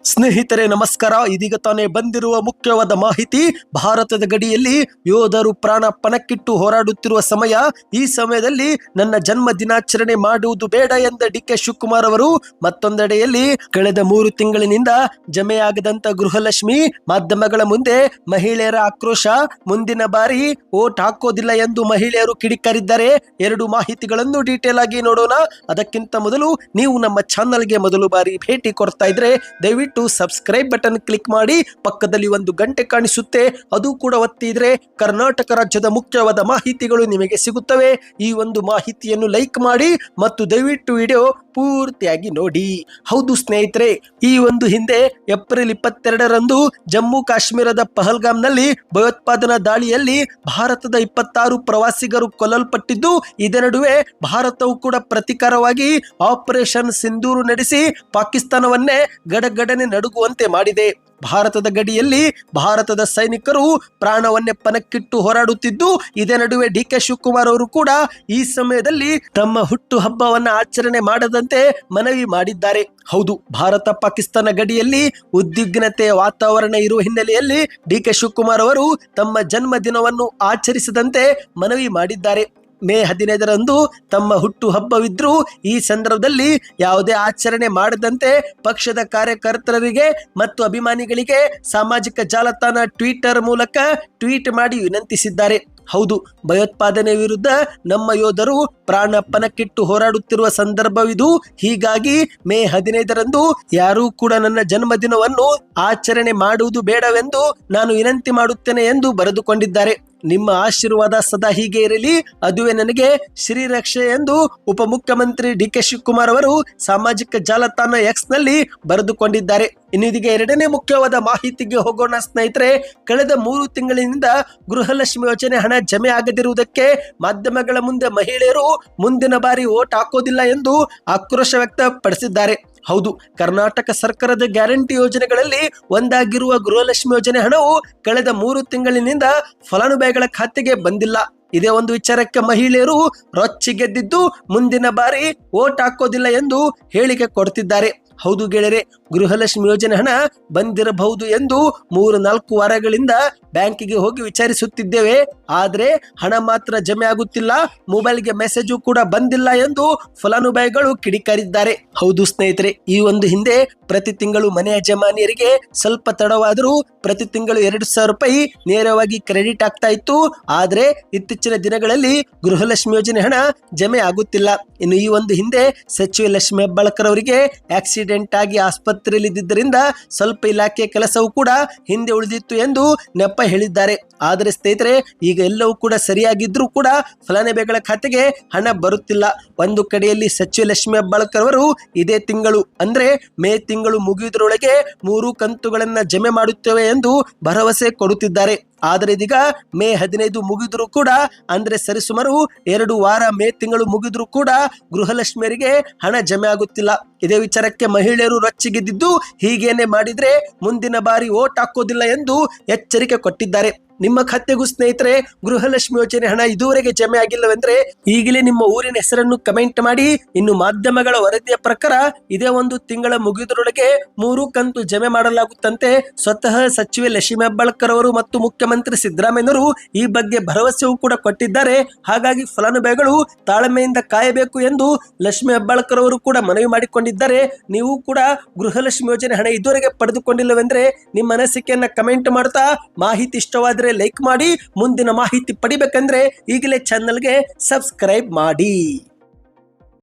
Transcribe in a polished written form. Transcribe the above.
ಸ್ನೇಹಿತರೆ ನಮಸ್ಕಾರ. ಇದೀಗ ತಾನೇ ಬಂದಿರುವ ಮುಖ್ಯವಾದ ಮಾಹಿತಿ. ಭಾರತದ ಗಡಿಯಲ್ಲಿ ಯೋಧರು ಪ್ರಾಣ ಪಣಕ್ಕಿಟ್ಟು ಹೋರಾಡುತ್ತಿರುವ ಸಮಯ. ಈ ಸಮಯದಲ್ಲಿ ನನ್ನ ಜನ್ಮ ದಿನಾಚರಣೆ ಮಾಡುವುದು ಬೇಡ ಎಂದ ಡಿ.ಕೆ. ಶಿವಕುಮಾರ್ ಅವರು ಮತ್ತೊಂದೆಡೆಯಲ್ಲಿ ಕಳೆದ 3 ತಿಂಗಳಿನಿಂದ ಜಮೆಯಾಗದಂತ ಗೃಹಲಕ್ಷ್ಮಿ ಮಾಧ್ಯಮಗಳ ಮುಂದೆ ಮಹಿಳೆಯರ ಆಕ್ರೋಶ. ಮುಂದಿನ ಬಾರಿ ವೋಟ್ ಹಾಕೋದಿಲ್ಲ ಎಂದು ಮಹಿಳೆಯರು ಕಿಡಿಕಾರಿದ್ದಾರೆ. 2 ಮಾಹಿತಿಗಳನ್ನು ಡೀಟೇಲ್ ಆಗಿ ನೋಡೋಣ. ಅದಕ್ಕಿಂತ ಮೊದಲು ನೀವು ನಮ್ಮ ಚಾನಲ್ಗೆ ಮೊದಲು ಬಾರಿ ಭೇಟಿ ಕೊಡ್ತಾ ಇದ್ರೆ ದಯವಿಟ್ಟು ಸಬ್ಸ್ಕ್ರೈಬ್ ಬಟನ್ ಕ್ಲಿಕ್ ಮಾಡಿ. ಪಕ್ಕದಲ್ಲಿ ಒಂದು ಗಂಟೆ ಕಾಣಿಸುತ್ತೆ, ಅದು ಕೂಡ ಒತ್ತಿದ್ರೆ ಕರ್ನಾಟಕ ರಾಜ್ಯದ ಮುಖ್ಯವಾದ ಮಾಹಿತಿಗಳು ನಿಮಗೆ ಸಿಗುತ್ತವೆ. ಈ ಒಂದು ಮಾಹಿತಿಯನ್ನು ಲೈಕ್ ಮಾಡಿ ಮತ್ತು ದಯವಿಟ್ಟು ವಿಡಿಯೋ ಪೂರ್ತಿಯಾಗಿ ನೋಡಿ. ಹೌದು ಸ್ನೇಹಿತರೆ, ಈ ಒಂದು ಹಿಂದೆ ಏಪ್ರಿಲ್ 22ರಂದು ಜಮ್ಮು ಕಾಶ್ಮೀರದ ಪಹಲ್ಗಾಮ್ನಲ್ಲಿ ಭಯೋತ್ಪಾದನಾ ದಾಳಿಯಲ್ಲಿ ಭಾರತದ 26 ಪ್ರವಾಸಿಗರು ಕೊಲ್ಲಲ್ಪಟ್ಟಿದ್ದು, ಇದರ ನಡುವೆ ಭಾರತವು ಕೂಡ ಪ್ರತೀಕಾರವಾಗಿ ಆಪರೇಷನ್ ಸಿಂಧೂರು ನಡೆಸಿ ಪಾಕಿಸ್ತಾನವನ್ನೇ ಗಡಗಡನೆ ನಡುಗುವಂತೆ ಮಾಡಿದೆ. ಭಾರತದ ಗಡಿಯಲ್ಲಿ ಭಾರತದ ಸೈನಿಕರು ಪ್ರಾಣವನ್ನೇ ಪಣಕ್ಕಿಟ್ಟು ಹೋರಾಡುತ್ತಿದ್ದು, ಇದೇ ನಡುವೆ ಡಿ.ಕೆ. ಶಿವಕುಮಾರ್ ಅವರು ಕೂಡ ಈ ಸಮಯದಲ್ಲಿ ತಮ್ಮ ಹುಟ್ಟು ಹಬ್ಬವನ್ನ ಆಚರಣೆ ಮಾಡದಂತೆ ಮನವಿ ಮಾಡಿದ್ದಾರೆ. ಹೌದು, ಭಾರತ ಪಾಕಿಸ್ತಾನ ಗಡಿಯಲ್ಲಿ ಉದ್ವಿಗ್ನತೆಯ ವಾತಾವರಣ ಇರುವ ಹಿನ್ನೆಲೆಯಲ್ಲಿ ಡಿ.ಕೆ. ಶಿವಕುಮಾರ್ ಅವರು ತಮ್ಮ ಜನ್ಮ ದಿನವನ್ನು ಆಚರಿಸದಂತೆ ಮನವಿ ಮಾಡಿದ್ದಾರೆ. ಮೇ 15ರಂದು ತಮ್ಮ ಹುಟ್ಟು ಹಬ್ಬವಿದ್ರೂ ಈ ಸಂದರ್ಭದಲ್ಲಿ ಯಾವುದೇ ಆಚರಣೆ ಮಾಡದಂತೆ ಪಕ್ಷದ ಕಾರ್ಯಕರ್ತರಿಗೆ ಮತ್ತು ಅಭಿಮಾನಿಗಳಿಗೆ ಸಾಮಾಜಿಕ ಜಾಲತಾಣ ಟ್ವಿಟರ್ ಮೂಲಕ ಟ್ವೀಟ್ ಮಾಡಿ ವಿನಂತಿಸಿದ್ದಾರೆ. ಹೌದು, ಭಯೋತ್ಪಾದನೆ ವಿರುದ್ಧ ನಮ್ಮ ಯೋಧರು ಪ್ರಾಣ ಪಣಕ್ಕಿಟ್ಟು ಹೋರಾಡುತ್ತಿರುವ ಸಂದರ್ಭವಿದು. ಹೀಗಾಗಿ ಮೇ 15ರಂದು ಯಾರೂ ಕೂಡ ನನ್ನ ಜನ್ಮದಿನವನ್ನು ಆಚರಣೆ ಮಾಡುವುದು ಬೇಡವೆಂದು ನಾನು ವಿನಂತಿ ಮಾಡುತ್ತೇನೆ ಎಂದು ಬರೆದುಕೊಂಡಿದ್ದಾರೆ. ನಿಮ್ಮ ಆಶೀರ್ವಾದ ಸದಾ ಹೀಗೆ ಇರಲಿ, ಅದುವೇ ನನಗೆ ಶ್ರೀರಕ್ಷೆ ಎಂದು ಉಪಮುಖ್ಯಮಂತ್ರಿ ಡಿ.ಕೆ. ಶಿವಕುಮಾರ್ ಅವರು ಸಾಮಾಜಿಕ ಜಾಲತಾಣ ಎಕ್ಸ್ ನಲ್ಲಿ ಬರೆದುಕೊಂಡಿದ್ದಾರೆ. ಇನ್ನು ಇದೀಗ 2ನೇ ಮುಖ್ಯವಾದ ಮಾಹಿತಿಗೆ ಹೋಗೋಣ ಸ್ನೇಹಿತರೆ. ಕಳೆದ 3 ತಿಂಗಳಿನಿಂದ ಗೃಹಲಕ್ಷ್ಮಿ ಯೋಜನೆ ಹಣ ಜಮೆ ಆಗದಿರುವುದಕ್ಕೆ ಮಾಧ್ಯಮಗಳ ಮುಂದೆ ಮಹಿಳೆಯರು ಮುಂದಿನ ಬಾರಿ ವೋಟ್ ಹಾಕೋದಿಲ್ಲ ಎಂದು ಆಕ್ರೋಶ ವ್ಯಕ್ತಪಡಿಸಿದ್ದಾರೆ. ಹೌದು, ಕರ್ನಾಟಕ ಸರ್ಕಾರದ ಗ್ಯಾರಂಟಿ ಯೋಜನೆಗಳಲ್ಲಿ ಒಂದಾಗಿರುವ ಗೃಹಲಕ್ಷ್ಮಿ ಯೋಜನೆ ಹಣವು ಕಳೆದ 3 ತಿಂಗಳಿನಿಂದ ಫಲಾನುಭವಿಗಳ ಖಾತೆಗೆ ಬಂದಿಲ್ಲ. ಇದೇ ಒಂದು ವಿಚಾರಕ್ಕೆ ಮಹಿಳೆಯರು ರೊಚ್ಚಿಗೆದ್ದಿದ್ದು ಮುಂದಿನ ಬಾರಿ ವೋಟ್ ಹಾಕೋದಿಲ್ಲ ಎಂದು ಹೇಳಿಕೆ ಕೊಡ್ತಿದ್ದಾರೆ. ಹೌದು ಗೆಳೆಯರೆ, ಗೃಹಲಕ್ಷ್ಮಿ ಯೋಜನೆ ಹಣ ಬಂದಿರಬಹುದು ಎಂದು 3-4 ವಾರಗಳಿಂದ ಬ್ಯಾಂಕಿಗೆ ಹೋಗಿ ವಿಚಾರಿಸುತ್ತಿದ್ದೇವೆ. ಆದರೆ ಹಣ ಮಾತ್ರ ಜಮೆ ಆಗುತ್ತಿಲ್ಲ, ಮೊಬೈಲ್ಗೆ ಮೆಸೇಜು ಕೂಡ ಬಂದಿಲ್ಲ ಎಂದು ಫಲಾನುಭವಿಗಳು ಕಿಡಿಕಾರಿದ್ದಾರೆ. ಹೌದು ಸ್ನೇಹಿತರೆ, ಈ ಒಂದು ಹಿಂದೆ ಪ್ರತಿ ತಿಂಗಳು ಮನೆ ಯಜಮಾನಿಯರಿಗೆ ಸ್ವಲ್ಪ ತಡವಾದರೂ ಪ್ರತಿ ತಿಂಗಳು 2,000 ರೂಪಾಯಿ ನೇರವಾಗಿ ಕ್ರೆಡಿಟ್ ಆಗ್ತಾ ಇತ್ತು. ಆದರೆ ಇತ್ತೀಚಿನ ದಿನಗಳಲ್ಲಿ ಗೃಹಲಕ್ಷ್ಮಿ ಯೋಜನೆ ಹಣ ಜಮೆ ಆಗುತ್ತಿಲ್ಲ. ಇನ್ನು ಈ ಒಂದು ಹಿಂದೆ ಸಚಿವೆ ಲಕ್ಷ್ಮಿ ಹೆಬ್ಬಾಳ್ಕರ್ ಅವರಿಗೆ ಆಕ್ಸಿಡೆಂಟ್ ಆಗಿ ಆಸ್ಪತ್ರೆಯಲ್ಲಿದ್ದರಿಂದ ಸ್ವಲ್ಪ ಇಲಾಖೆ ಕೆಲಸವೂ ಕೂಡ ಹಿಂದೆ ಉಳಿದಿತ್ತು ಎಂದು ನೆಪ ಹೇಳಿದ್ದಾರೆ. ಆದರೆ ಸ್ನೇಹಿತರೆ, ಈಗ ಎಲ್ಲವೂ ಕೂಡ ಸರಿಯಾಗಿದ್ರೂ ಕೂಡ ಫಲಾನುಭವಿಗಳ ಖಾತೆಗೆ ಹಣ ಬರುತ್ತಿಲ್ಲ. ಒಂದು ಕಡೆಯಲ್ಲಿ ಸಚಿವೆ ಲಕ್ಷ್ಮಿ ಹೆಬ್ಬಾಳ್ಕರ್ ಅವರು ಇದೇ ತಿಂಗಳು ಅಂದ್ರೆ ಮೇ ತಿಂಗಳು ಮುಗಿಯುವುದರೊಳಗೆ 3 ಕಂತುಗಳನ್ನ ಜಮೆ ಮಾಡುತ್ತೇವೆ ಎಂದು ಭರವಸೆ ಕೊಡುತ್ತಿದ್ದಾರೆ. ಆದರೆ ಇದೀಗ ಮೇ 15 ಮುಗಿದ್ರು ಕೂಡ ಅಂದ್ರೆ ಸರಿಸುಮಾರು 2 ವಾರ ಮೇ ತಿಂಗಳು ಮುಗಿದ್ರು ಕೂಡ ಗೃಹಲಕ್ಷ್ಮಿಯರಿಗೆ ಹಣ ಜಮೆ ಆಗುತ್ತಿಲ್ಲ. ಇದೇ ವಿಚಾರಕ್ಕೆ ಮಹಿಳೆಯರು ರೊಚ್ಚಿಗೆದ್ದಿದ್ದು, ಹೀಗೇನೆ ಮಾಡಿದ್ರೆ ಮುಂದಿನ ಬಾರಿ ವೋಟ್ ಹಾಕೋದಿಲ್ಲ ಎಂದು ಎಚ್ಚರಿಕೆ ಕೊಟ್ಟಿದ್ದಾರೆ. ನಿಮ್ಮ ಖಾತೆಗೂ ಸ್ನೇಹಿತರೆ ಗೃಹಲಕ್ಷ್ಮಿ ಯೋಜನೆ ಹಣ ಇದುವರೆಗೆ ಜಮೆ ಆಗಿಲ್ಲವೆಂದ್ರೆ ಈಗಲೇ ನಿಮ್ಮ ಊರಿನ ಹೆಸರನ್ನು ಕಮೆಂಟ್ ಮಾಡಿ. ಇನ್ನು ಮಾಧ್ಯಮಗಳ ವರದಿಯ ಪ್ರಕಾರ ಇದೇ ಒಂದು ತಿಂಗಳ ಮುಗಿಯುವುದರೊಳಗೆ 3 ಕಂತು ಜಮೆ ಮಾಡಲಾಗುತ್ತಂತೆ. ಸ್ವತಃ ಸಚಿವೆ ಲಕ್ಷ್ಮಿ ಹೆಬ್ಬಾಳ್ಕರ್ ಅವರು ಮತ್ತು ಮುಖ್ಯಮಂತ್ರಿ ಸಿದ್ದರಾಮಯ್ಯನವರು ಈ ಬಗ್ಗೆ ಭರವಸೆಯೂ ಕೂಡ ಕೊಟ್ಟಿದ್ದಾರೆ. ಹಾಗಾಗಿ ಫಲಾನುಭವಿಗಳು ತಾಳ್ಮೆಯಿಂದ ಕಾಯಬೇಕು ಎಂದು ಲಕ್ಷ್ಮಿ ಹೆಬ್ಬಾಳ್ಕರ್ ಅವರು ಕೂಡ ಮನವಿ ಮಾಡಿಕೊಂಡಿದ್ದಾರೆ. ನೀವು ಕೂಡ ಗೃಹಲಕ್ಷ್ಮಿ ಯೋಜನೆ ಹಣ ಇದುವರೆಗೆ ಪಡೆದುಕೊಂಡಿಲ್ಲವೆಂದ್ರೆ ನಿಮ್ಮ ಅನಿಸಿಕೆಯನ್ನ ಕಮೆಂಟ್ ಮಾಡ್ತಾ, ಮಾಹಿತಿ ಇಷ್ಟವಾದರೆ ಲೈಕ್ ಮಾಡಿ. ಮುಂದಿನ ಮಾಹಿತಿ ಪಡಿಬೇಕಂದ್ರೆ ಈಗಲೇ ಚಾನಲ್ಗೆ ಸಬ್ಸ್ಕ್ರೈಬ್ ಮಾಡಿ.